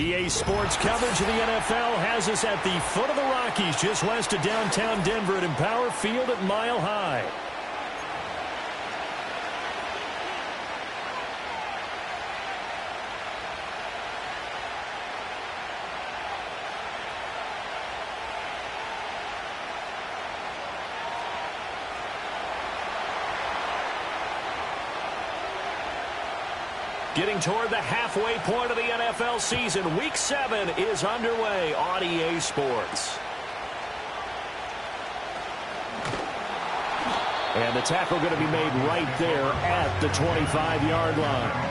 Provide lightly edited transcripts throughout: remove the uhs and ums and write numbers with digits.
EA Sports coverage of the NFL has us at the foot of the Rockies, just west of downtown Denver at Empower Field at Mile High. Getting toward the halfway point of the NFL season, Week 7 is underway on EA Sports. And the tackle going to be made right there at the 25-yard line.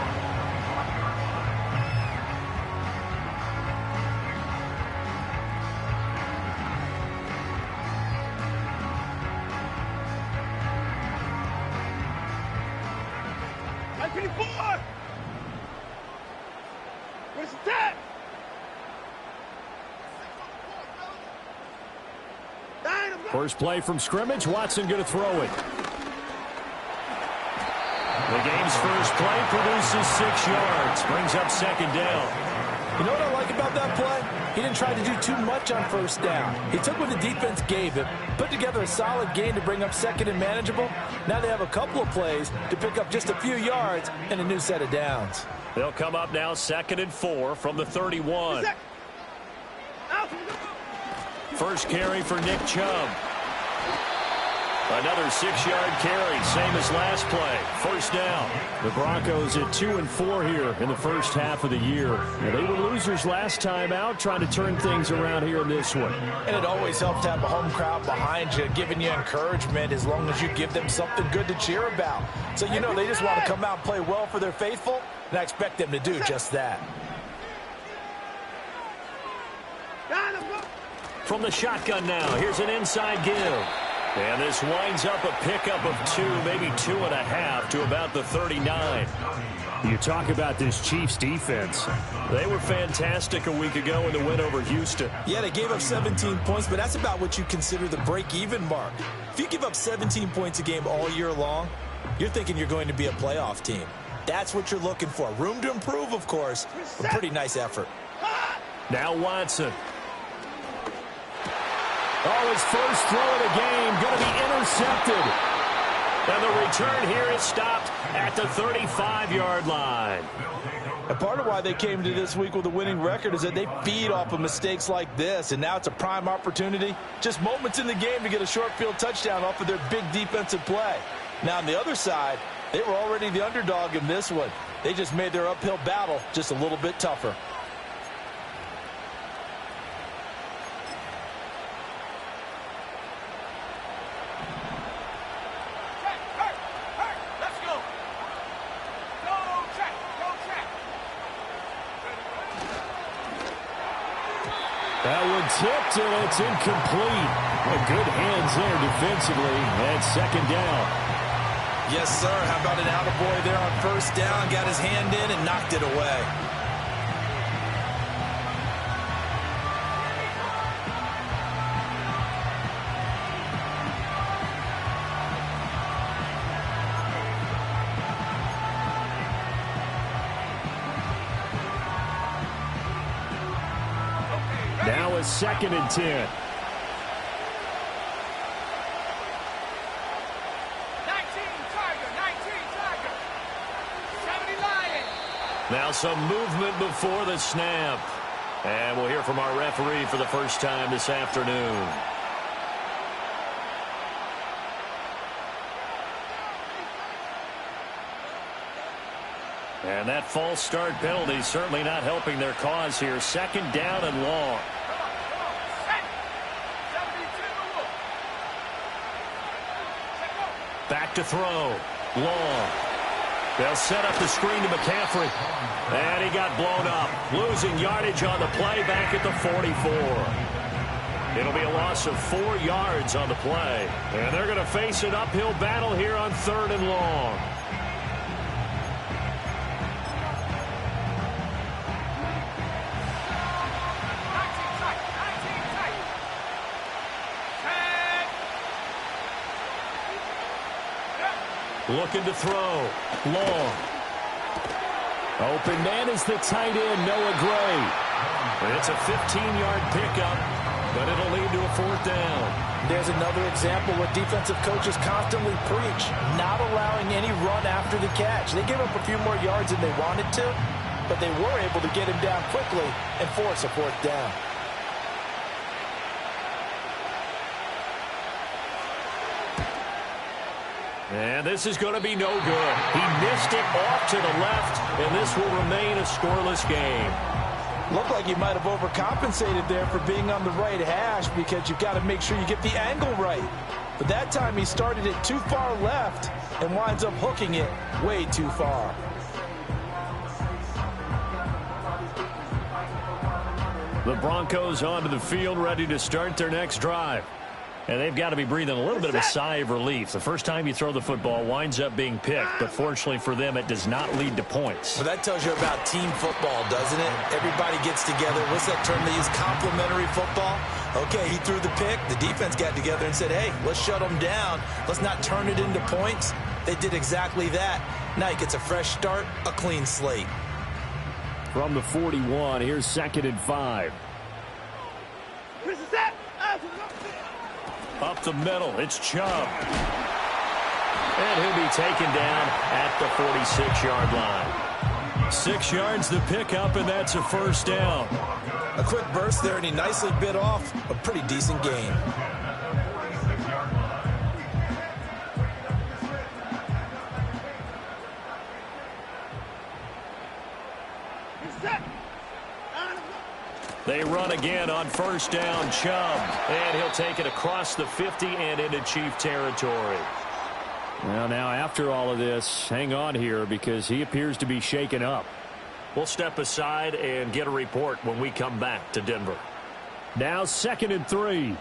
First play from scrimmage, Watson going to throw it. The game's first play produces 6 yards, brings up second down. You know what I like about that play? He didn't try to do too much on first down. He took what the defense gave him, put together a solid game to bring up second and manageable. Now they have a couple of plays to pick up just a few yards and a new set of downs. They'll come up now 2nd and 4 from the 31. First carry for Nick Chubb. Another 6-yard carry, same as last play. First down. The Broncos at 2-4 here in the first half of the year. Now, they were losers last time out, trying to turn things around here in this one. And it always helps to have a home crowd behind you, giving you encouragement as long as you give them something good to cheer about. So, you know, they just want to come out and play well for their faithful, and I expect them to do just that. From the shotgun now, here's an inside give. And this winds up a pickup of 2, maybe 2.5 to about the 39. You talk about this Chiefs defense. They were fantastic a week ago in the win over Houston. Yeah, they gave up 17 points, but that's about what you consider the break-even mark. If you give up 17 points a game all year long, you're thinking you're going to be a playoff team. That's what you're looking for. Room to improve, of course. A pretty nice effort. Now Watson. Oh, his first throw of the game going to be intercepted. And the return here is stopped at the 35-yard line. And part of why they came to this week with a winning record is that they feed off of mistakes like this, and now it's a prime opportunity. Just moments in the game to get a short field touchdown off of their big defensive play. Now, on the other side, they were already the underdog in this one. They just made their uphill battle just a little bit tougher. That one tipped, and it's incomplete. Good hands there defensively, and second down. Yes, sir. How about an attaboy there on first down? Got his hand in and knocked it away. Now a 2nd and 10. 19, Tiger. 70 Lion. Now some movement before the snap. And we'll hear from our referee for the first time this afternoon. And that false start penalty certainly not helping their cause here. Second down and long. Back to throw. Long. They'll set up the screen to McCaffrey. And he got blown up. Losing yardage on the play back at the 44. It'll be a loss of 4 yards on the play. And they're going to face an uphill battle here on 3rd and long. Looking to throw. Long. Open man is the tight end, Noah Gray. It's a 15-yard pickup, but it'll lead to a fourth down. There's another example what defensive coaches constantly preach, not allowing any run after the catch. They gave up a few more yards than they wanted to, but they were able to get him down quickly and force a fourth down. And this is going to be no good. He missed it off to the left, and this will remain a scoreless game. Looked like he might have overcompensated there for being on the right hash because you've got to make sure you get the angle right. But that time he started it too far left and winds up hooking it way too far. The Broncos onto the field, ready to start their next drive. And they've got to be breathing a little bit of a sigh of relief. The first time you throw the football winds up being picked, but fortunately for them, it does not lead to points. Well, that tells you about team football, doesn't it? Everybody gets together. What's that term they use? Complementary football? Okay, he threw the pick. The defense got together and said, hey, let's shut them down. Let's not turn it into points. They did exactly that. Now he gets a fresh start, a clean slate. From the 41, here's 2nd and 5. Up the middle, it's Chubb. And he'll be taken down at the 46-yard line. 6 yards the pickup, and that's a first down. A quick burst there, and he nicely bit off a pretty decent gain. They run again on first down, Chubb. And he'll take it across the 50 and into Chief territory. Well, now after all of this, hang on here because he appears to be shaken up. We'll step aside and get a report when we come back to Denver. Now 2nd and 3.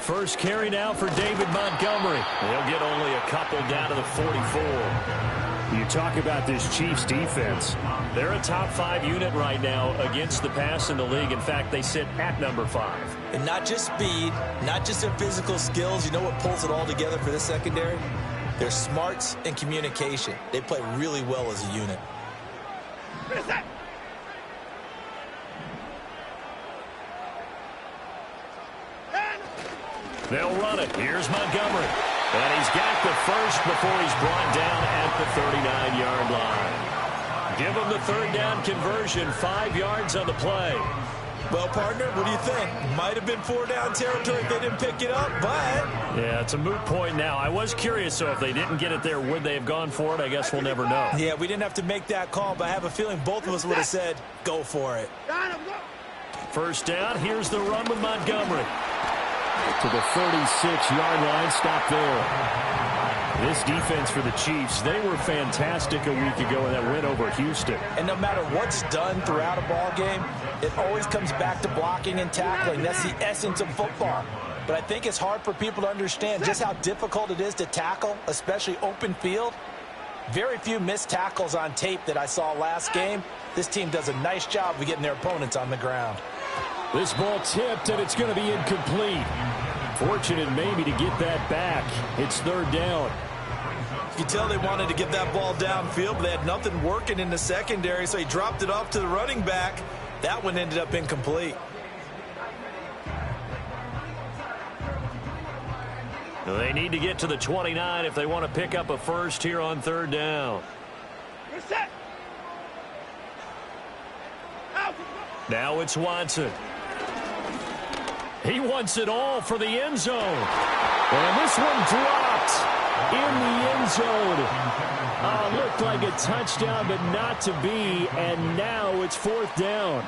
First carry now for David Montgomery. He'll get only a couple down to the 44. You talk about this Chiefs defense. They're a top 5 unit right now against the pass in the league. In fact, they sit at number 5. And not just speed, not just their physical skills. You know what pulls it all together for this secondary? Their smarts and communication. They play really well as a unit. They'll run it. Here's Montgomery. And he's got the first before he's brought down at the 39-yard line. Give him the third down conversion, 5 yards on the play. Well, partner, what do you think? Might have been 4-down territory if they didn't pick it up, but... Yeah, it's a moot point now. I was curious, so if they didn't get it there, would they have gone for it? I guess we'll never know. Yeah, we didn't have to make that call, but I have a feeling both of us would have said, go for it. First down, here's the run with Montgomery. To the 36-yard line, stop there. This defense for the Chiefs, they were fantastic a week ago in that win over Houston. And no matter what's done throughout a ball game, it always comes back to blocking and tackling. That's the essence of football. But I think it's hard for people to understand just how difficult it is to tackle, especially open field. Very few missed tackles on tape that I saw last game. This team does a nice job of getting their opponents on the ground. This ball tipped, and it's going to be incomplete. Fortunate maybe to get that back. It's third down. You tell they wanted to get that ball downfield, but they had nothing working in the secondary, so he dropped it off to the running back. That one ended up incomplete. They need to get to the 29 if they want to pick up a first here on third down. Now it's Watson. He wants it all for the end zone. And this one dropped in the end zone. Looked like a touchdown, but not to be. And now it's fourth down.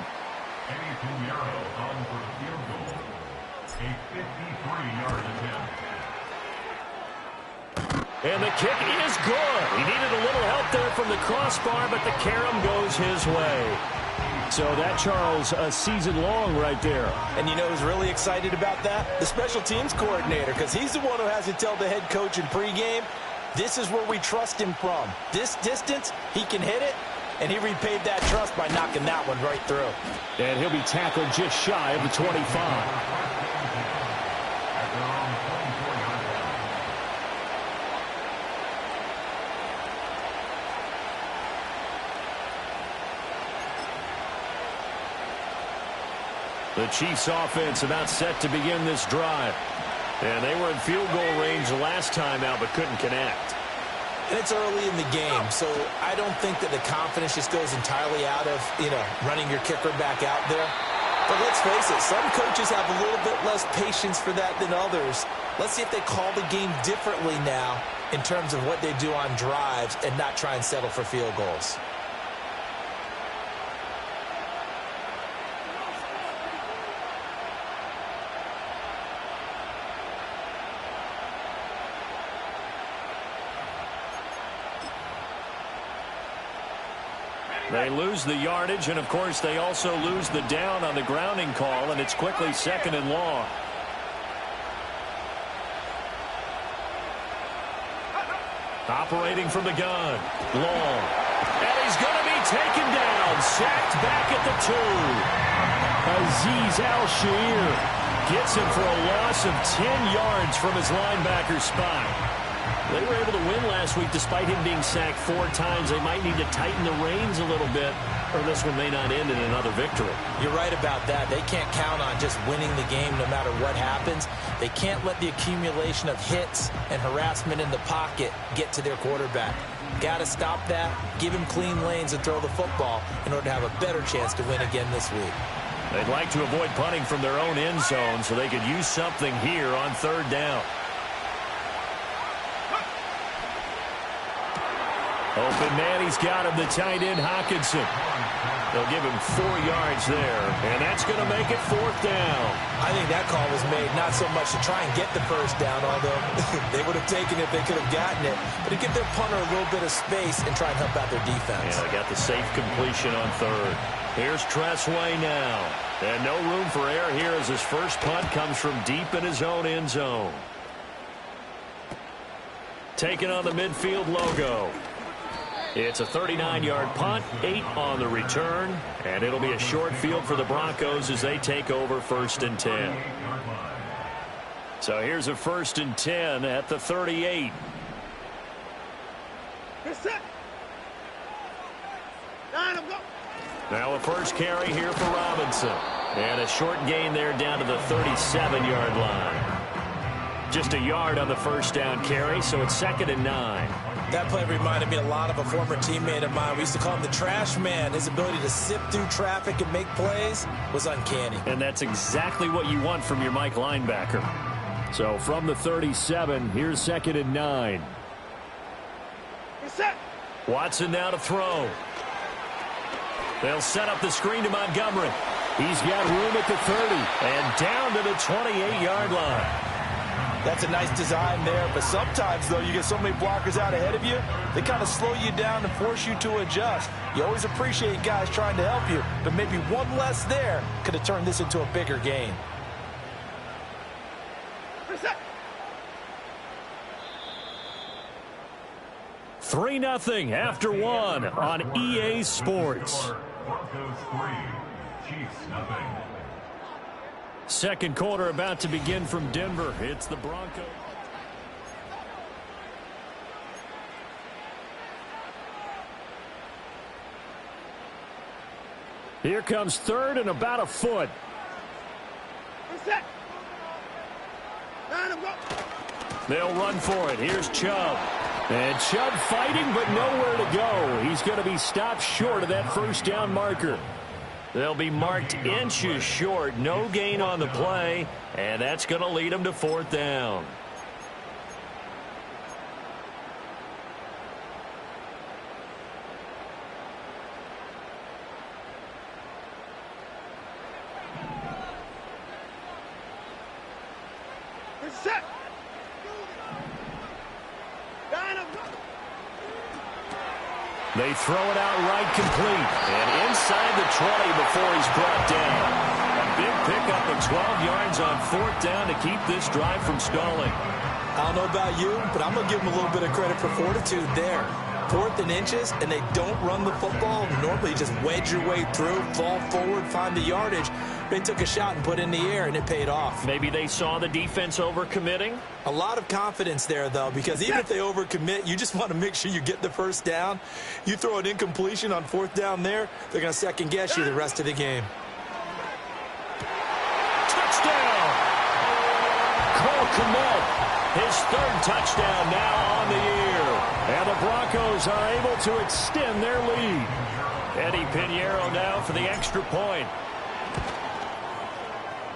And the kick is good. He needed a little help there from the crossbar, but the carom goes his way. So that, Charles, a season long right there. And you know who's really excited about that? The special teams coordinator, because he's the one who has to tell the head coach in pregame, this is where we trust him from. This distance, he can hit it, and he repaid that trust by knocking that one right through. And he'll be tackled just shy of the 25. The Chiefs offense about set to begin this drive. And they were in field goal range the last time out but couldn't connect. And it's early in the game, so I don't think that the confidence just goes entirely out of, running your kicker back out there. But let's face it, some coaches have a little bit less patience for that than others. Let's see if they call the game differently now in terms of what they do on drives and not try and settle for field goals. They lose the yardage, and, of course, they also lose the down on the grounding call, and it's quickly 2nd and long. Operating from the gun. Long. And he's going to be taken down. Sacked back at the 2. Azeez Al-Shaair gets him for a loss of 10 yards from his linebacker spot. They were able to win last week despite him being sacked 4 times. They might need to tighten the reins a little bit, or this one may not end in another victory. You're right about that. They can't count on just winning the game no matter what happens. They can't let the accumulation of hits and harassment in the pocket get to their quarterback. Got to stop that, give him clean lanes and throw the football in order to have a better chance to win again this week. They'd like to avoid punting from their own end zone so they could use something here on 3rd down. Open man, he's got him, the tight end, Hockenson. They'll give him 4 yards there, and that's going to make it 4th down. I think that call was made not so much to try and get the first down, although they would have taken it if they could have gotten it, but to give their punter a little bit of space and try and help out their defense. Yeah, they got the safe completion on 3rd. Here's Tressway now. And no room for error here as his first punt comes from deep in his own end zone. Taking on the midfield logo. It's a 39-yard punt, 8 on the return, and it'll be a short field for the Broncos as they take over 1st and 10. So here's a 1st and 10 at the 38. Now a first carry here for Robinson. And a short gain there down to the 37-yard line. Just a yard on the first down carry, so it's 2nd and 9. That play reminded me a lot of a former teammate of mine. We used to call him the trash man. His ability to sift through traffic and make plays was uncanny. And that's exactly what you want from your Mike linebacker. So from the 37, here's 2nd and 9. Watson now to throw. They'll set up the screen to Montgomery. He's got room at the 30 and down to the 28-yard line. That's a nice design there, but sometimes, though, you get so many blockers out ahead of you, they kind of slow you down and force you to adjust. You always appreciate guys trying to help you, but maybe one less there could have turned this into a bigger gain. Reset. 3-0 after 1 on EA Sports. Broncos 3, Chiefs 0. Second quarter about to begin from Denver. It's the Broncos. Here comes 3rd and about a foot. Reset. Line him up. They'll run for it. Here's Chubb. And Chubb fighting, but nowhere to go. He's going to be stopped short of that first down marker. They'll be marked inches short. No gain on the play, and that's going to lead them to 4th down. Reset. Line him up. They throw it out right complete. And inside the 20 before he's brought down. A big pickup of 12 yards on 4th down to keep this drive from stalling. I don't know about you, but I'm going to give them a little bit of credit for fortitude there. 4th and inches, and they don't run the football. Normally, just wedge your way through, fall forward, find the yardage. They took a shot and put it in the air, and it paid off. Maybe they saw the defense overcommitting. A lot of confidence there, though, because even if they overcommit, you just want to make sure you get the first down. You throw an incompletion on 4th down there, they're going to second-guess you the rest of the game. commit. His third touchdown now on the year. And the Broncos are able to extend their lead. Eddie Pinheiro now for the extra point.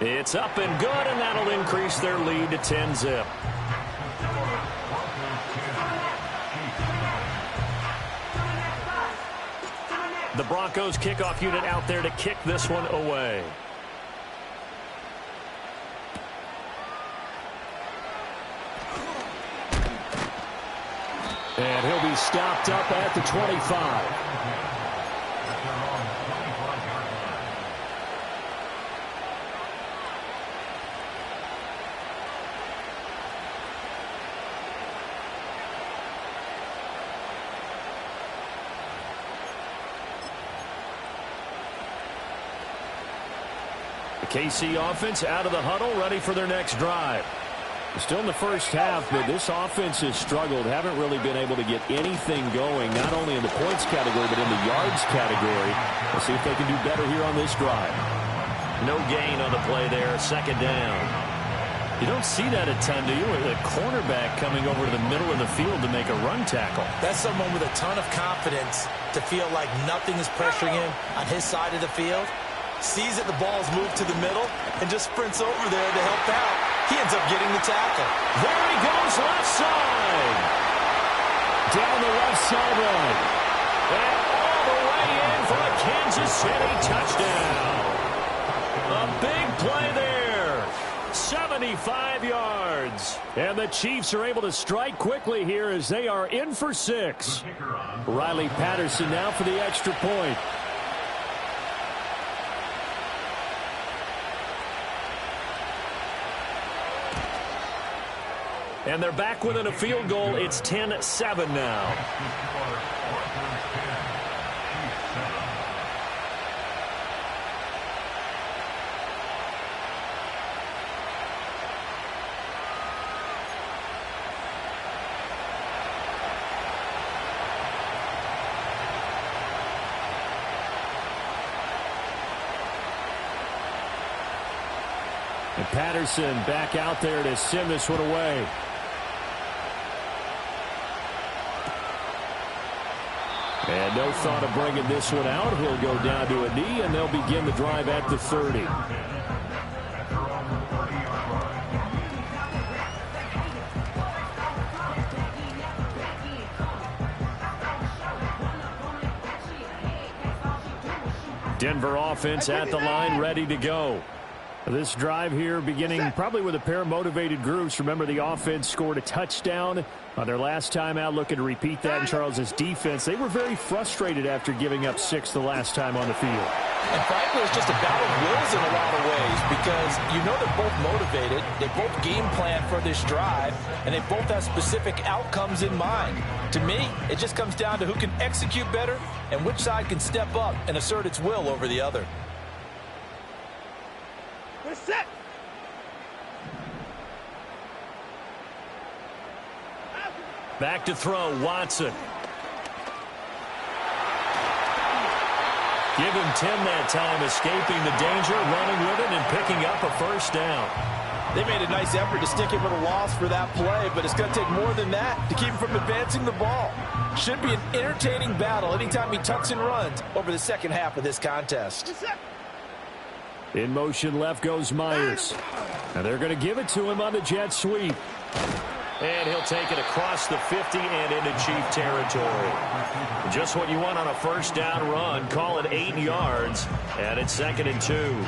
It's up and good, and that'll increase their lead to 10-zip. The Broncos kickoff unit out there to kick this one away. And he'll be stopped up at the 25. The KC offense out of the huddle, ready for their next drive. Still in the first half, but this offense has struggled. Haven't really been able to get anything going, not only in the points category, but in the yards category. We'll see if they can do better here on this drive. No gain on the play there, second down. You don't see that a ton, do you? With a cornerback coming over to the middle of the field to make a run tackle. That's someone with a ton of confidence to feel like nothing is pressuring him on his side of the field. Sees that the ball's moved to the middle and just sprints over there to help out. He ends up getting the tackle. There he goes, left side. Down the left sideline. And all the way in for a Kansas City touchdown. A big play there. 75 yards. And the Chiefs are able to strike quickly here as they are in for 6. Riley Patterson now for the extra point. And they're back within a field goal. It's 10-7 now. And Patterson back out there to send this one away. And no thought of bringing this one out. He'll go down to a knee, and they'll begin the drive at the 30. Denver offense at the line, ready to go. This drive here beginning probably with a pair of motivated groups. Remember, the offense scored a touchdown on their last time out, looking to repeat that in Charles's defense. They were very frustrated after giving up 6 the last time on the field. And frankly, it's just a battle of wills in a lot of ways because you know they're both motivated. They both game plan for this drive, and they both have specific outcomes in mind. To me, it just comes down to who can execute better and which side can step up and assert its will over the other. We're set. Back to throw, Watson. Give him 10 that time, escaping the danger, running with it, and picking up a first down. They made a nice effort to stick him with a loss for that play, but it's going to take more than that to keep him from advancing the ball. Should be an entertaining battle anytime he tucks and runs over the second half of this contest. In motion left goes Myers. And they're going to give it to him on the jet sweep. And he'll take it across the 50 and into Chief territory. Just what you want on a first down run. Call it 8 yards. And it's 2nd and 2.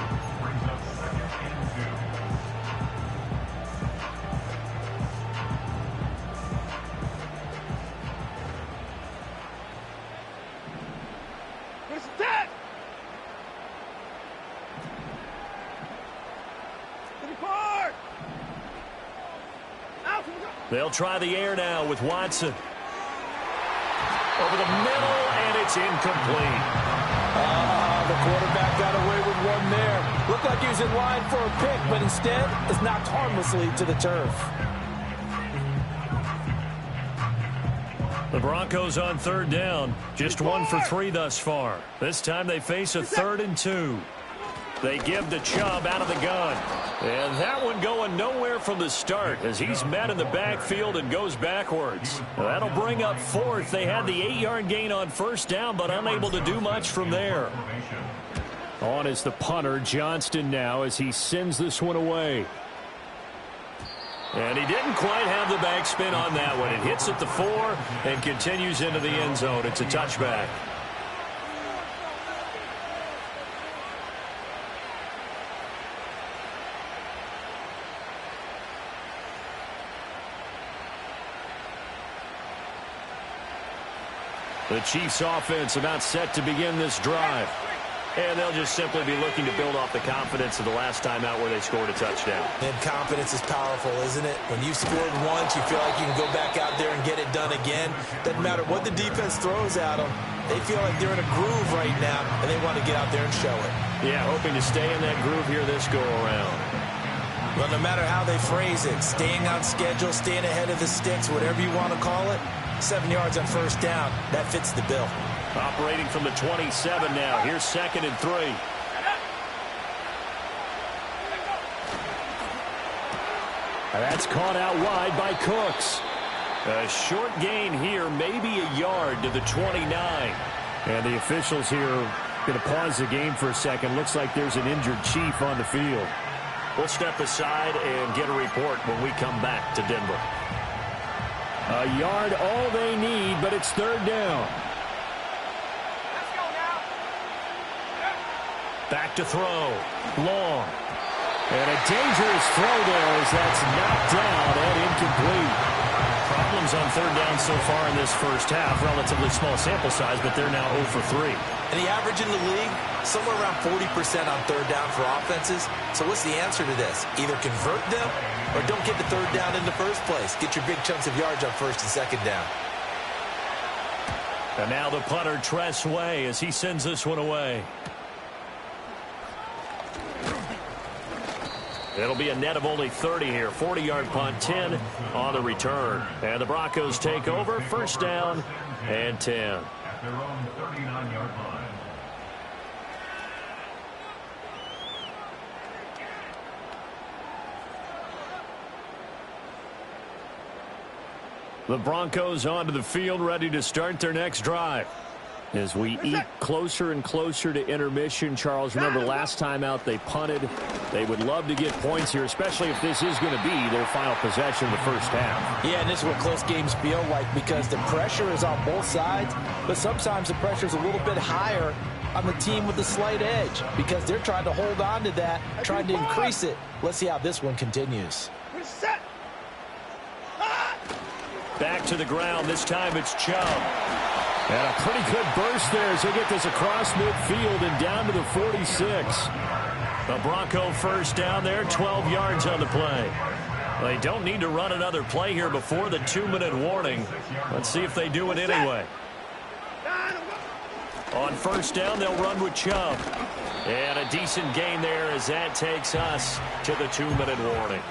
They'll try the air now with Watson. Over the middle, and it's incomplete. The quarterback got away with one there. Looked like he was in line for a pick, but instead is knocked harmlessly to the turf. The Broncos on 3rd down. Just 1 for 3 thus far. This time they face a 3rd and 2. They give to Chubb out of the gun. And that one going nowhere from the start as he's met in the backfield and goes backwards. That'll bring up fourth. They had the 8-yard gain on first down, but unable to do much from there. On is the punter, Johnston, now as he sends this one away. And he didn't quite have the backspin on that one. It hits at the 4 and continues into the end zone. It's a touchback. The Chiefs offense about set to begin this drive. And they'll just simply be looking to build off the confidence of the last time out where they scored a touchdown. And confidence is powerful, isn't it? When you've scored once, you feel like you can go back out there and get it done again. Doesn't matter what the defense throws at them. They feel like they're in a groove right now, and they want to get out there and show it. Yeah, hoping to stay in that groove here this go-around. Well, no matter how they phrase it, staying on schedule, staying ahead of the sticks, whatever you want to call it, 7 yards on first down, that fits the bill. Operating from the 27 now. Here's 2nd and 3. And that's caught out wide by Cooks. A short gain here, maybe a yard to the 29. And the officials here going to pause the game for a second. Looks like there's an injured Chief on the field. We'll step aside and get a report when we come back to Denver. A yard all they need, but it's 3rd down. Back to throw. Long. And a dangerous throw there as that's knocked down and incomplete. Problems on 3rd down so far in this first half. Relatively small sample size, but they're now 0 for 3. And the average in the league, somewhere around 40% on 3rd down for offenses. So what's the answer to this? Either convert them or don't get the 3rd down in the first place. Get your big chunks of yards on 1st and 2nd down. And now the punter, Tress Way, as he sends this one away. It'll be a net of only 30 here. 40-yard punt, 10 on the return. And the Broncos take over. 1st down and 10. At their own 39-yard line. The Broncos onto the field, ready to start their next drive. As we eat closer and closer to intermission, Charles, remember last time out they punted. They would love to get points here, especially if this is going to be their final possession of the first half. Yeah, and this is what close games feel like because the pressure is on both sides, but sometimes the pressure is a little bit higher on the team with the slight edge because they're trying to hold on to that, trying to increase it. Let's see how this one continues. Back to the ground. This time it's Chubb. And a pretty good burst there as they get this across midfield and down to the 46. The Bronco 1st down there, 12 yards on the play. They don't need to run another play here before the 2-minute warning. Let's see if they do it anyway. On 1st down, they'll run with Chubb. And a decent gain there as that takes us to the 2-minute warning.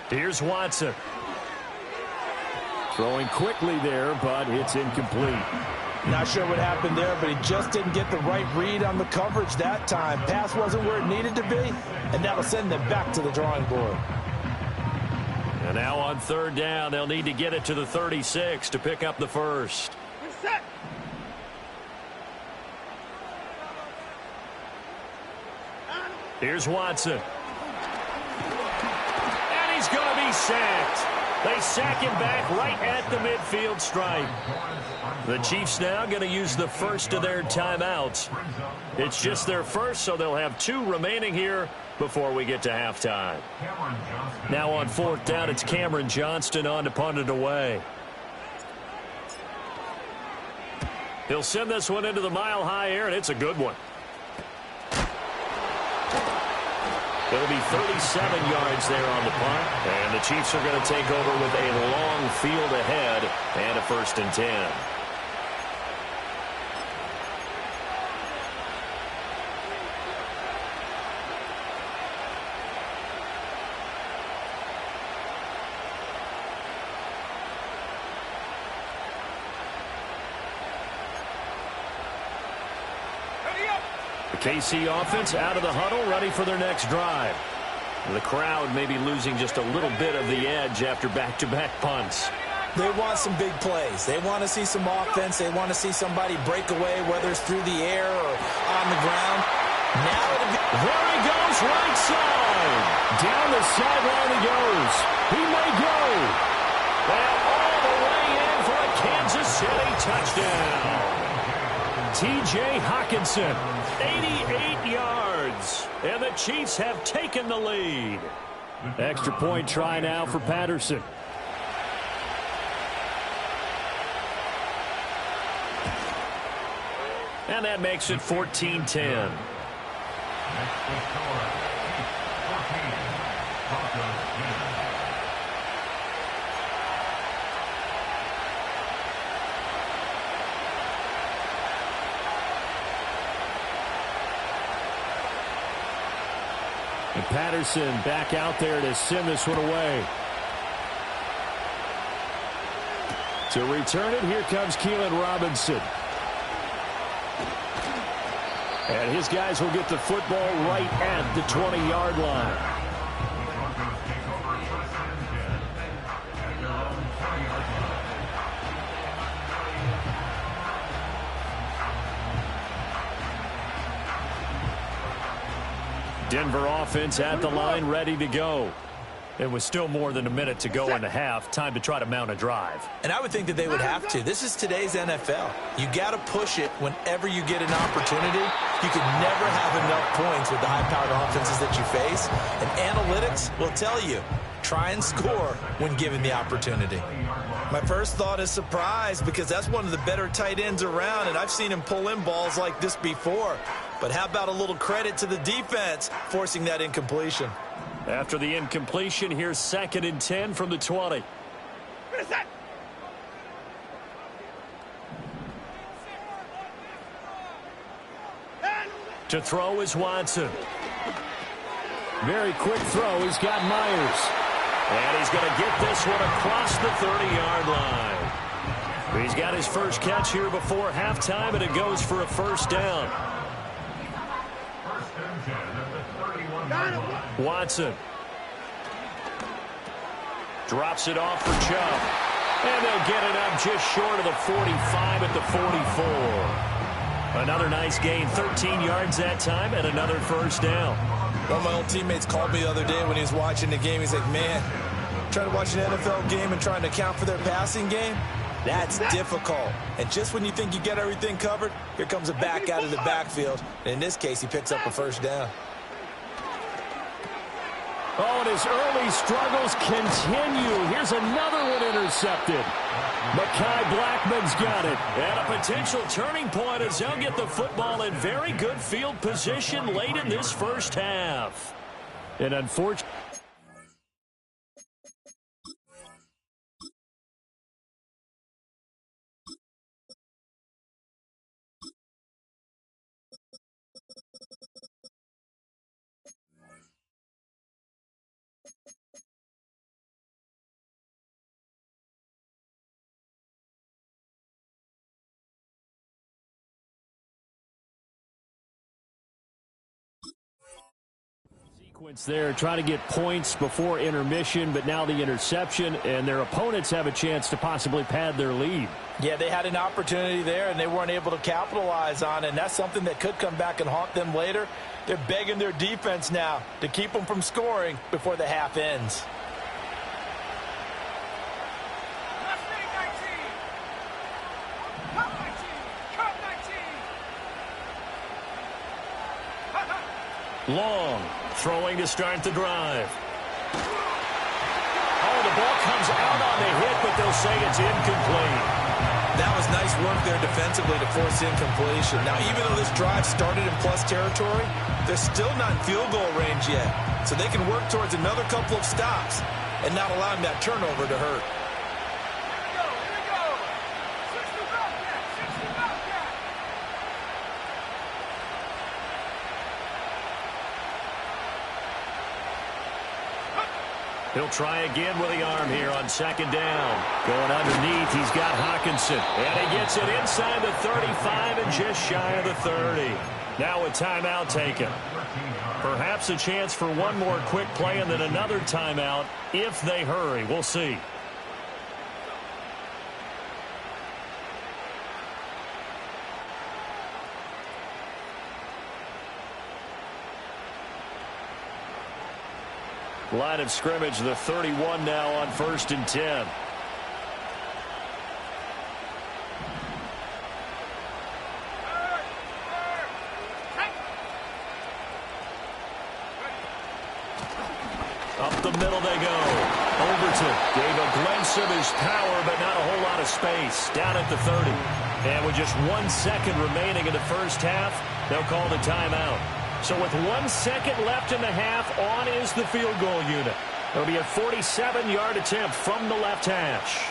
Here's Watson. Throwing quickly there, but it's incomplete. Not sure what happened there, but he just didn't get the right read on the coverage that time. Pass wasn't where it needed to be, and that'll send them back to the drawing board. And now on 3rd down, they'll need to get it to the 36 to pick up the first. Here's Watson. And he's going to be sacked. They sack him back right at the midfield stripe. The Chiefs now going to use the first of their timeouts. It's just their first, so they'll have 2 remaining here before we get to halftime. Now on 4th down, it's Cameron Johnston on to punt it away. He'll send this one into the mile-high air, and it's a good one. It'll be 37 yards there on the punt, and the Chiefs are going to take over with a long field ahead and a 1st and 10. The KC offense out of the huddle, ready for their next drive. The crowd may be losing just a little bit of the edge after back-to-back punts. They want some big plays. They want to see some offense. They want to see somebody break away, whether it's through the air or on the ground. Now there he goes, right side. Down the sideline he goes. He may go. And all the way in for a Kansas City touchdown. T.J. Hockenson, 88 yards. And the Chiefs have taken the lead. Extra point try now for Patterson. And that makes it 14-10. And Patterson back out there to send this one away. To return it, here comes Keelan Robinson. And his guys will get the football right at the 20-yard line. Denver offense at the line, ready to go. It was still more than a minute to go in the half. Time to try to mount a drive. And I would think that they would have to. This is today's NFL. You got to push it whenever you get an opportunity. You can never have enough points with the high-powered offenses that you face. And analytics will tell you, try and score when given the opportunity. My first thought is surprise, because that's one of the better tight ends around, and I've seen him pull in balls like this before. But how about a little credit to the defense forcing that incompletion? After the incompletion, here's 2nd and 10 from the 20. To throw is Watson. Very quick throw. He's got Myers. And he's going to get this one across the 30-yard line. He's got his first catch here before halftime, and it goes for a first down. Watson drops it off for Chubb. And they'll get it up just short of the 45 at the 44. Another nice gain, 13 yards that time, and another first down. One of my old teammates called me the other day when he was watching the game. He's like, man, trying to watch an NFL game and trying to account for their passing game, that's difficult. And just when you think you get everything covered, here comes a back out of the backfield. And in this case, he picks up a first down. Oh, and his early struggles continue. Here's another one intercepted. Mekhi Blackman's got it. And a potential turning point as they'll get the football in very good field position late in this first half. And unfortunately, there trying to get points before intermission, but now the interception, and their opponents have a chance to possibly pad their lead. Yeah, they had an opportunity there, and they weren't able to capitalize on it, and that's something that could come back and haunt them later. They're begging their defense now to keep them from scoring before the half ends. Long. Throwing to start the drive. Oh, the ball comes out on the hit, but they'll say it's incomplete. That was nice work there defensively to force incompletion. Now, even though this drive started in plus territory, they're still not in field goal range yet. So they can work towards another couple of stops and not allowing that turnover to hurt. He'll try again with the arm here on 2nd down. Going underneath, he's got Hockenson. And he gets it inside the 35 and just shy of the 30. Now a timeout taken. Perhaps a chance for one more quick play and then another timeout if they hurry. We'll see. Line of scrimmage, the 31 now on 1st and 10. Up the middle they go. Overton gave a glimpse of his power, but not a whole lot of space. Down at the 30. And with just 1 second remaining in the first half, they'll call the timeout. So with 1 second left in the half, on is the field goal unit. It'll be a 47-yard attempt from the left hash.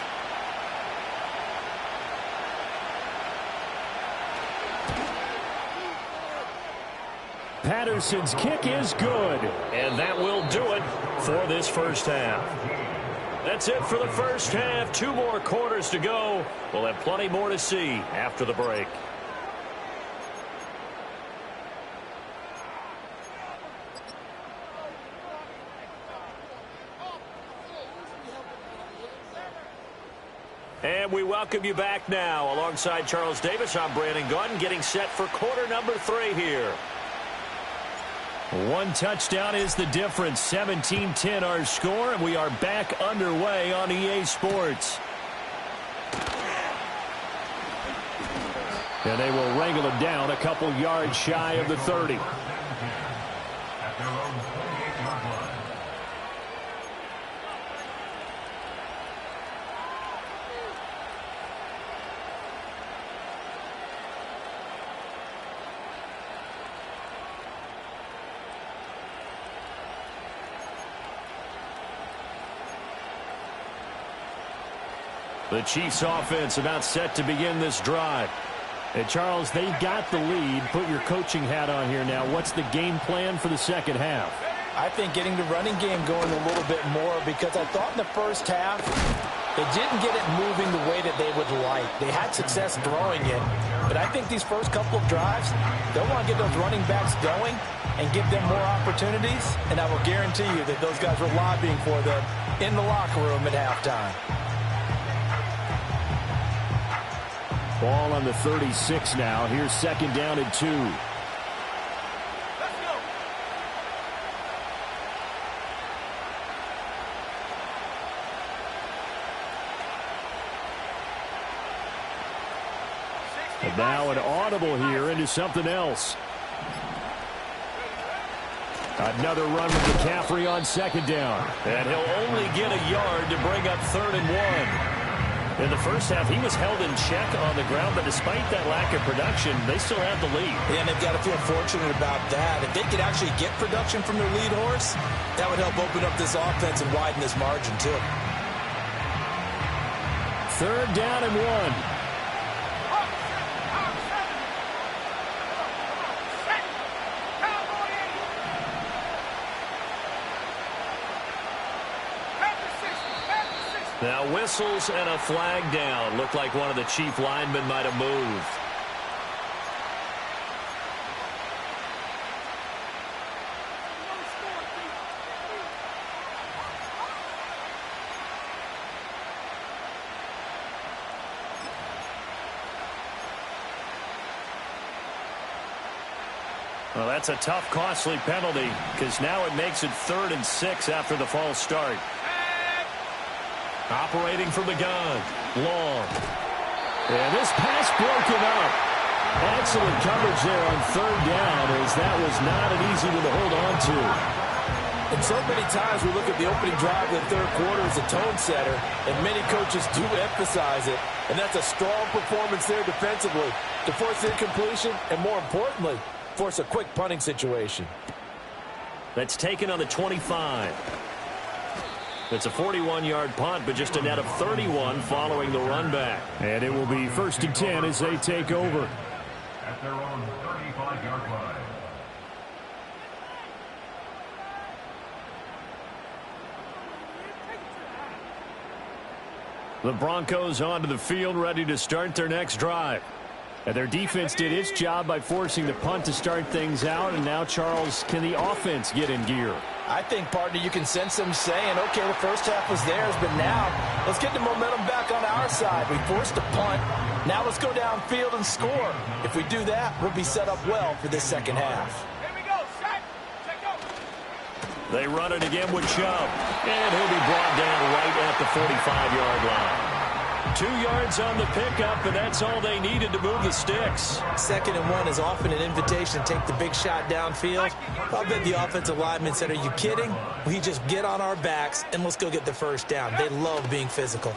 Patterson's kick is good. And that will do it for this first half. That's it for the first half. 2 more quarters to go. We'll have plenty more to see after the break. And we welcome you back now. Alongside Charles Davis, I'm Brandon Gaudin, getting set for quarter number 3 here. 1 touchdown is the difference. 17-10 our score, and we are back underway on EA Sports. And they will wrangle him down a couple yards shy of the 30. At their own 28-yard line. The Chiefs offense about set to begin this drive. And Charles, they got the lead. Put your coaching hat on here now. What's the game plan for the second half? I think getting the running game going a little bit more, because I thought in the first half they didn't get it moving the way that they would like. They had success throwing it, but I think these first couple of drives, they'll want to get those running backs going and give them more opportunities, and I will guarantee you that those guys were lobbying for them in the locker room at halftime. Ball on the 36 now. Here's 2nd down and 2. And now an audible here into something else. Another run with McCaffrey on 2nd down. And he'll only get a yard to bring up 3rd and 1. In the first half, he was held in check on the ground, but despite that lack of production, they still have the lead. Yeah, and they've got to feel fortunate about that. If they could actually get production from their lead horse, that would help open up this offense and widen this margin, too. 3rd down and 1. Now whistles and a flag down. Looked like one of the Chief linemen might have moved. Well, that's a tough, costly penalty, because now it makes it 3rd and 6 after the false start. Operating from the gun. Long. And this pass broken up. Excellent coverage there on 3rd down, as that was not an easy one to hold on to. And so many times we look at the opening drive of the 3rd quarter as a tone setter, and many coaches do emphasize it. And that's a strong performance there defensively to force incompletion and, more importantly, force a quick punting situation. That's taken on the 25. It's a 41-yard punt, but just a net of 31 following the run back. And it will be 1st and 10 as they take over. At their own 35-yard line. The Broncos onto the field, ready to start their next drive. And their defense did its job by forcing the punt to start things out. And now, Charles, can the offense get in gear? I think, partner, you can sense them saying, okay, the first half was theirs, but now let's get the momentum back on our side. We forced a punt. Now let's go downfield and score. If we do that, we'll be set up well for this second half. Here we go, set, check go. They run it again with Chubb. And he'll be brought down right at the 45-yard line. 2 yards on the pickup, and that's all they needed to move the sticks. 2nd and 1 is often an invitation to take the big shot downfield. I bet the offensive lineman said, are you kidding? We just get on our backs and let's go get the first down. They love being physical.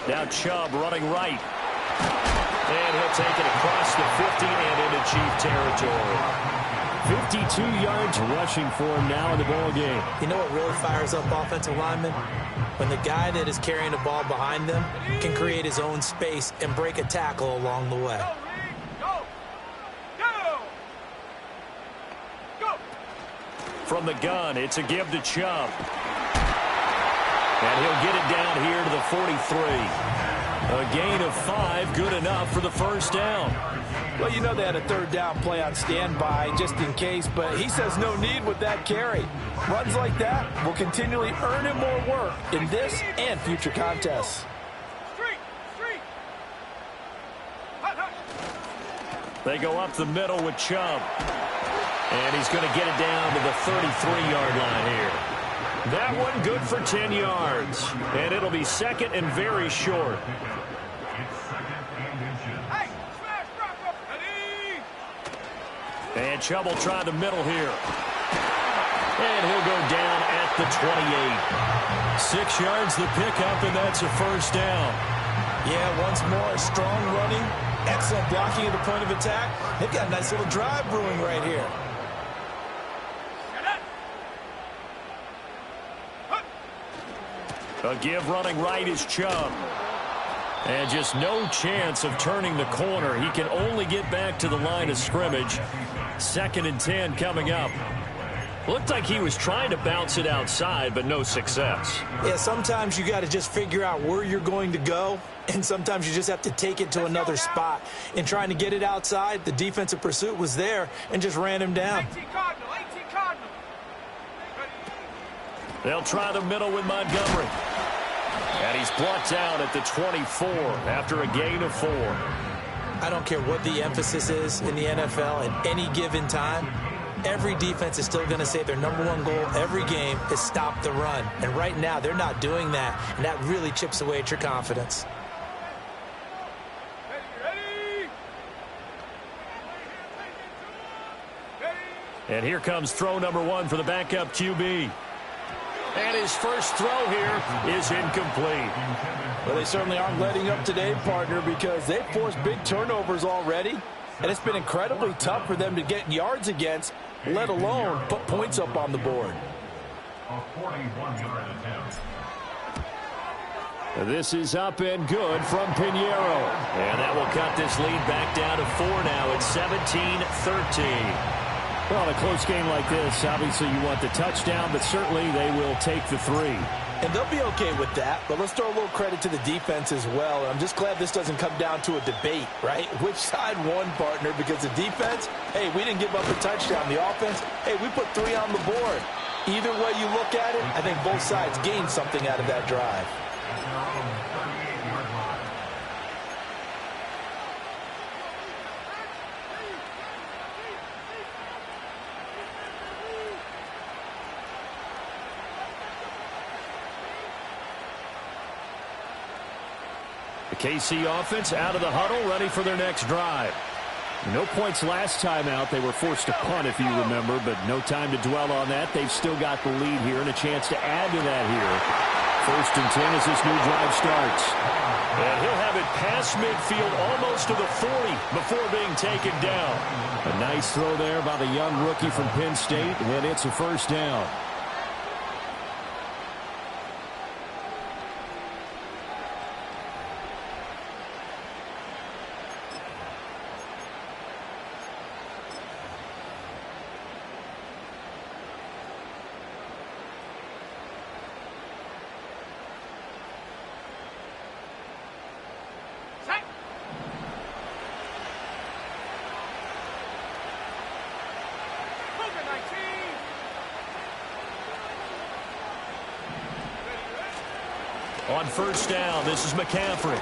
Now Chubb running right. And he'll take it across the 50 and into Chief territory. 52 yards rushing for him now in the ball game. You know what really fires up offensive linemen? When the guy that is carrying the ball behind them can create his own space and break a tackle along the way. Go, go, go. From the gun, it's a give to Chubb. And he'll get it down here to the 43. A gain of 5, good enough for the first down. Well, you know they had a 3rd down play on standby just in case, but he says no need with that carry. Runs like that will continually earn him more work in this and future contests. Street. Hut, hut. They go up the middle with Chubb. And he's going to get it down to the 33-yard line here. That one good for 10 yards. And it'll be 2nd and very short. Hey, smash, drop, up, ready. And Chubb will try the middle here. And he'll go down at the 28. 6 yards the pickup, and that's a first down. Yeah, once more, strong running, excellent blocking at the point of attack. They've got a nice little drive brewing right here. A give running right is Chubb. And just no chance of turning the corner. He can only get back to the line of scrimmage. 2nd and 10 coming up. Looked like he was trying to bounce it outside, but no success. Yeah, sometimes you got to just figure out where you're going to go, and sometimes you just have to take it to another spot. In trying to get it outside, the defensive pursuit was there and just ran him down. 18 Cardinal. They'll try the middle with Montgomery. And he's brought down at the 24 after a gain of 4. I don't care what the emphasis is in the NFL at any given time. Every defense is still going to say their #1 goal every game is stop the run. And right now, they're not doing that, and that really chips away at your confidence. And here comes throw number 1 for the backup QB. And his first throw here is incomplete. Well, they certainly aren't letting up today, partner, because they've forced big turnovers already. And it's been incredibly tough for them to get yards against, let alone put points up on the board. A 41-yard attempt. This is up and good from Pinheiro. And that will cut this lead back down to 4 now. It's 17-13. Well, in a close game like this, obviously you want the touchdown, but certainly they will take the 3. And they'll be okay with that, but let's throw a little credit to the defense as well. I'm just glad this doesn't come down to a debate, right? Which side won, partner? Because the defense, hey, we didn't give up a touchdown. The offense, hey, we put 3 on the board. Either way you look at it, I think both sides gained something out of that drive. The KC offense out of the huddle, ready for their next drive. No points last time out. They were forced to punt, if you remember, but no time to dwell on that. They've still got the lead here and a chance to add to that here. 1st and 10 as this new drive starts. And he'll have it past midfield almost to the 40 before being taken down. A nice throw there by the young rookie from Penn State, and it's a first down. On first down, this is McCaffrey.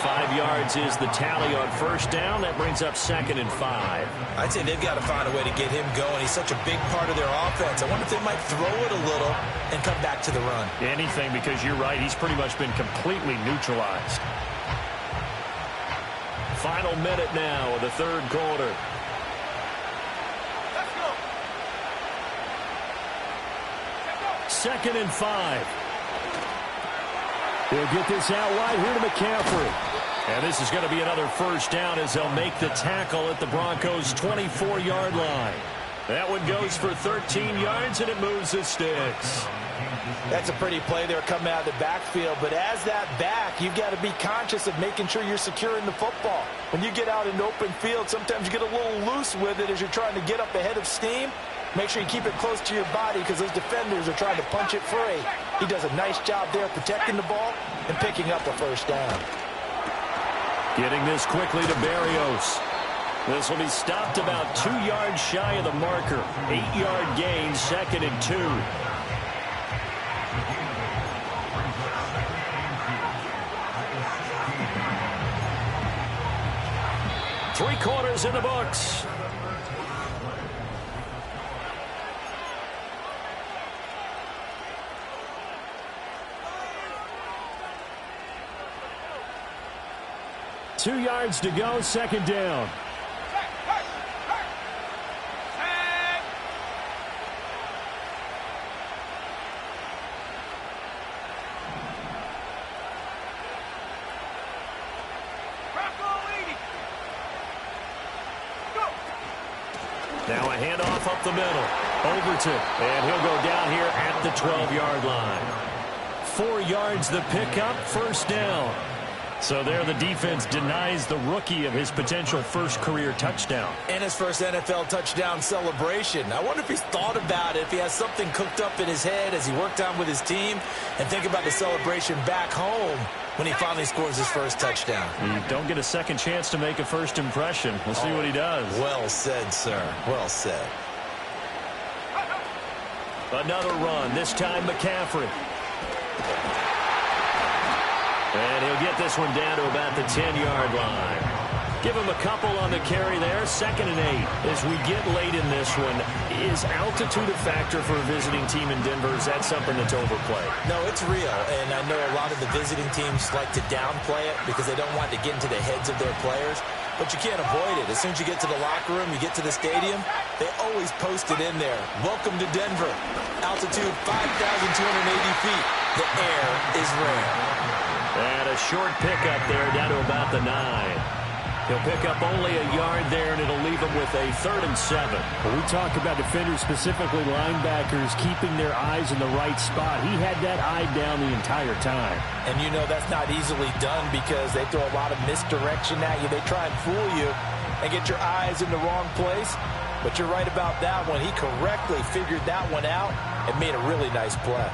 5 yards is the tally on first down. That brings up 2nd and 5. I'd say they've got to find a way to get him going. He's such a big part of their offense. I wonder if they might throw it a little and come back to the run. Anything, because you're right. He's pretty much been completely neutralized. Final minute now of the third quarter. Let's go. 2nd and 5. They'll get this out wide here to McCaffrey. And this is going to be another first down as they'll make the tackle at the Broncos' 24-yard line. That one goes for 13 yards, and it moves the sticks. That's a pretty play there coming out of the backfield. But as that back, you've got to be conscious of making sure you're securing the football. When you get out in open field, sometimes you get a little loose with it as you're trying to get up ahead of steam. Make sure you keep it close to your body because those defenders are trying to punch it free. He does a nice job there protecting the ball and picking up a first down. Getting this quickly to Berrios. This will be stopped about 2 yards shy of the marker. 8-yard gain, 2nd and 2. Three quarters in the books. Two yards to go, 2nd down. Now a handoff up the middle. Overton. And he'll go down here at the 12-yard line. 4 yards the pickup, first down. So there the defense denies the rookie of his potential first career touchdown. And his first NFL touchdown celebration. I wonder if he's thought about it, if he has something cooked up in his head as he worked on with his team, and think about the celebration back home when he finally scores his first touchdown. You don't get a second chance to make a first impression. We'll see what he does. Well said, sir. Well said. Another run, this time McCaffrey. And he'll get this one down to about the 10-yard line. Give him a couple on the carry there. 2nd and 8. As we get late in this one, is altitude a factor for a visiting team in Denver? Is that something that's overplayed? No, it's real. And I know a lot of the visiting teams like to downplay it because they don't want to get into the heads of their players. But you can't avoid it. As soon as you get to the locker room, you get to the stadium, they always post it in there. Welcome to Denver. Altitude 5,280 feet. The air is rare. And a short pickup there down to about the 9. He'll pick up only a yard there, and it'll leave him with a 3rd and 7. When we talk about defenders, specifically linebackers, keeping their eyes in the right spot, he had that eye down the entire time. And you know that's not easily done because they throw a lot of misdirection at you. They try and fool you and get your eyes in the wrong place. But you're right about that one. He correctly figured that one out and made a really nice play.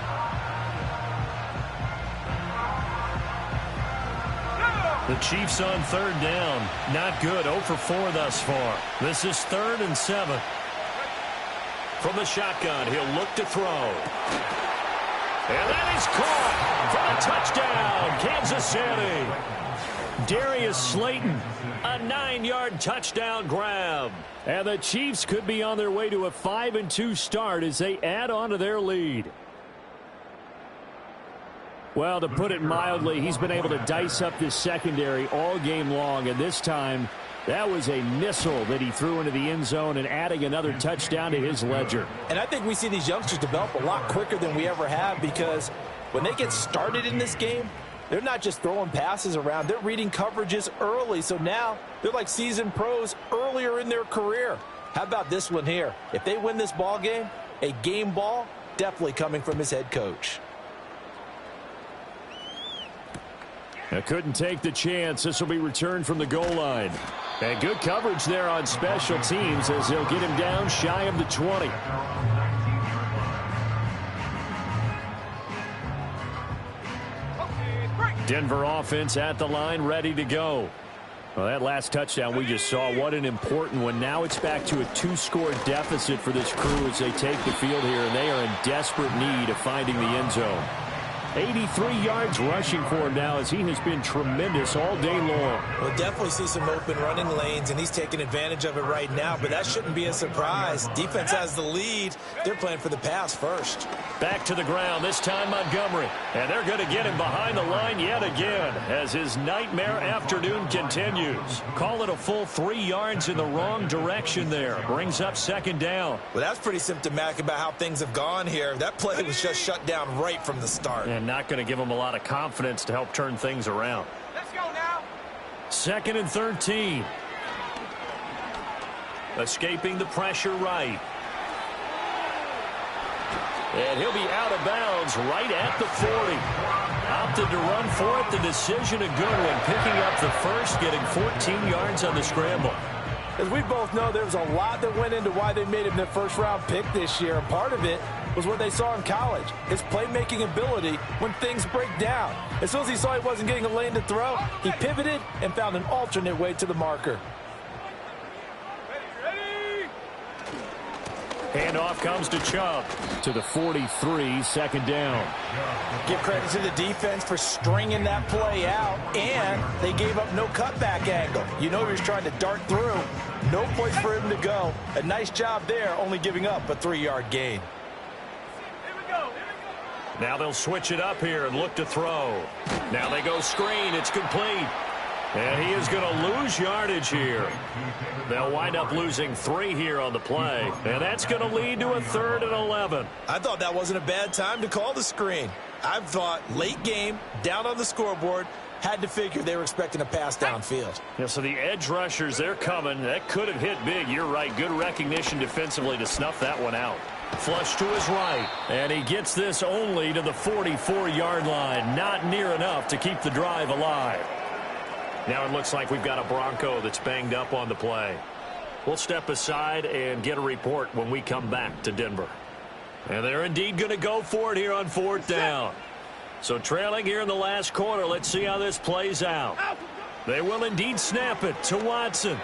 The Chiefs on 3rd down. Not good. 0 for 4 thus far. This is 3rd and 7. From the shotgun, he'll look to throw. And that is caught for the touchdown, Kansas City. Darius Slayton, a 9-yard touchdown grab. And the Chiefs could be on their way to a 5-2 start as they add on to their lead. Well, to put it mildly, he's been able to dice up this secondary all game long, and this time that was a missile that he threw into the end zone and adding another touchdown to his ledger. And I think we see these youngsters develop a lot quicker than we ever have because when they get started in this game, they're not just throwing passes around. They're reading coverages early, so now they're like seasoned pros earlier in their career. How about this one here? If they win this ball game, a game ball definitely coming from his head coach. Couldn't take the chance. This will be returned from the goal line. And good coverage there on special teams as they'll get him down shy of the 20. Denver offense at the line, ready to go. Well, that last touchdown we just saw, what an important one. Now it's back to a 2-score deficit for this crew as they take the field here, and they are in desperate need of finding the end zone. 83 yards rushing for him now as he has been tremendous all day long. We'll definitely see some open running lanes, and he's taking advantage of it right now, but that shouldn't be a surprise. Defense has the lead. They're playing for the pass first. Back to the ground, this time Montgomery. And they're going to get him behind the line yet again as his nightmare afternoon continues. Call it a full 3 yards in the wrong direction there. Brings up second down. Well, that's pretty symptomatic about how things have gone here. That play was just shut down right from the start. And not going to give him a lot of confidence to help turn things around. Let's go now. 2nd and 13. Escaping the pressure right. And he'll be out of bounds right at the 40. Opted to run for it. The decision a good one. Picking up the first, getting 14 yards on the scramble. As we both know, there was a lot that went into why they made him their first-round pick this year, and part of it was what they saw in college, his playmaking ability when things break down. As soon as he saw he wasn't getting a lane to throw, he pivoted and found an alternate way to the marker. Ready. Handoff comes to Chubb. To the 43, second down. Give credit to the defense for stringing that play out, and they gave up no cutback angle. You know he was trying to dart through. No place for him to go. A nice job there, only giving up a 3-yard gain. Here we go. Now they'll switch it up here and look to throw. Now they go screen. It's complete. And he is going to lose yardage here. They'll wind up losing 3 here on the play. And that's going to lead to a 3rd and 11. I thought that wasn't a bad time to call the screen. I thought late game, down on the scoreboard, had to figure they were expecting a pass downfield. Yeah, so the edge rushers, they're coming. That could have hit big. You're right. Good recognition defensively to snuff that one out. Flush to his right. And he gets this only to the 44-yard line. Not near enough to keep the drive alive. Now it looks like we've got a Bronco that's banged up on the play. We'll step aside and get a report when we come back to Denver. And they're indeed going to go for it here on 4th down. So trailing here in the last quarter, let's see how this plays out. They will indeed snap it to Watson.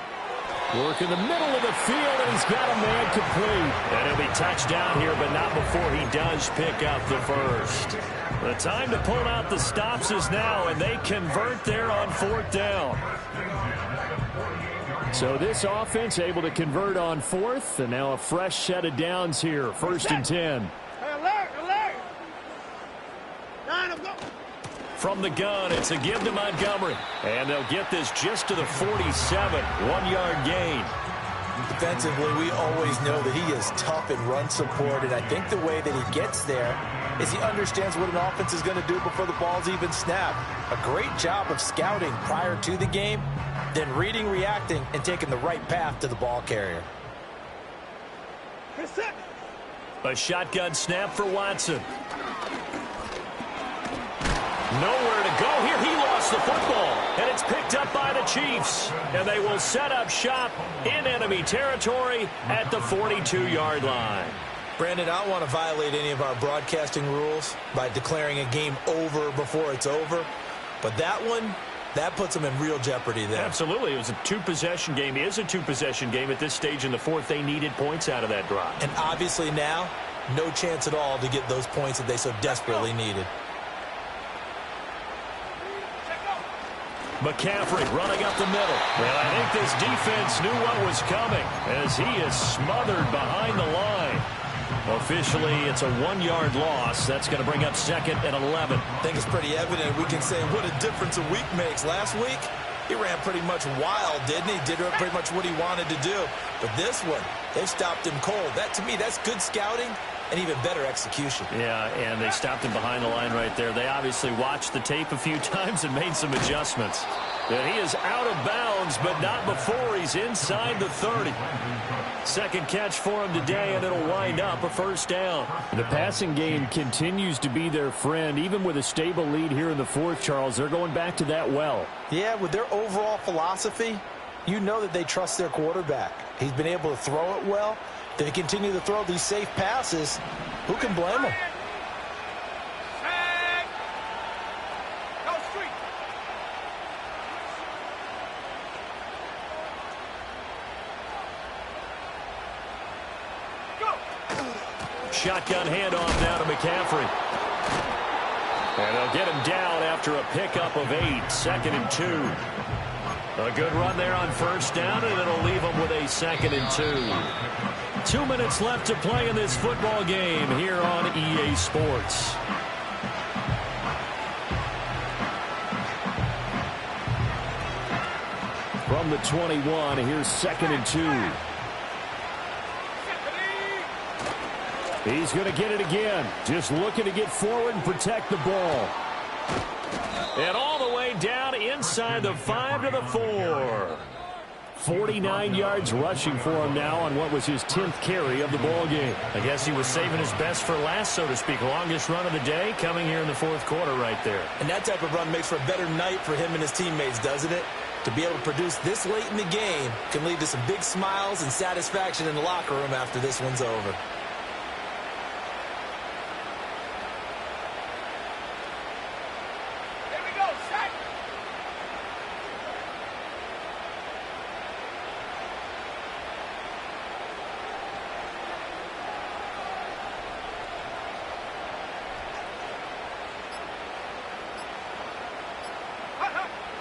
Work in the middle of the field, and he's got a man complete. And he'll be touched down here, but not before he does pick up the first. The time to pull out the stops is now, and they convert there on 4th down. So this offense able to convert on 4th, and now a fresh set of downs here. 1st and 10. Hey, alert, alert. 9 of them. From the gun, it's a give to Montgomery. And they'll get this just to the 47. 1-yard gain. Defensively, we always know that he is tough in run support, and I think the way that he gets there is he understands what an offense is going to do before the ball's even snapped. A great job of scouting prior to the game, then reading, reacting, and taking the right path to the ball carrier. A shotgun snap for Watson. Nowhere to go here. He lost the football, and it's picked up by the Chiefs. And they will set up shop in enemy territory at the 42-yard line. Brandon, I don't want to violate any of our broadcasting rules by declaring a game over before it's over. But that one, that puts them in real jeopardy there. Absolutely. It was a 2-possession game. It is a 2-possession game at this stage in the 4th. They needed points out of that drive. And obviously now, no chance at all to get those points that they so desperately needed. McCaffrey running up the middle. Well, I think this defense knew what was coming as he is smothered behind the line. Officially, it's a 1-yard loss. That's going to bring up 2nd and 11. I think it's pretty evident. We can say what a difference a week makes. Last week, he ran pretty much wild, didn't he? Did pretty much what he wanted to do. But this one, they stopped him cold. That, to me, that's good scouting and even better execution. Yeah, and they stopped him behind the line right there. They obviously watched the tape a few times and made some adjustments. And he is out of bounds, but not before he's inside the 30. Second catch for him today, and it'll wind up a 1st down. The passing game continues to be their friend. Even with a stable lead here in the 4th, Charles, they're going back to that well. Yeah, with their overall philosophy, you know that they trust their quarterback. He's been able to throw it well. They continue to throw these safe passes. Who can blame them? Go street. Shotgun handoff now to McCaffrey. And they'll get him down after a pickup of 8. 2nd and 2. A good run there on first down, and it'll leave him with a 2nd and 2. 2 minutes left to play in this football game here on EA Sports. From the 21, here's 2nd and 2. He's going to get it again. Just looking to get forward and protect the ball. And all the way down inside the 5 to the 4. 49 yards rushing for him now on what was his 10th carry of the ball game. I guess he was saving his best for last, so to speak. Longest run of the day coming here in the 4th quarter right there. And that type of run makes for a better night for him and his teammates, doesn't it? To be able to produce this late in the game can lead to some big smiles and satisfaction in the locker room after this one's over.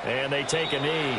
And they take a knee.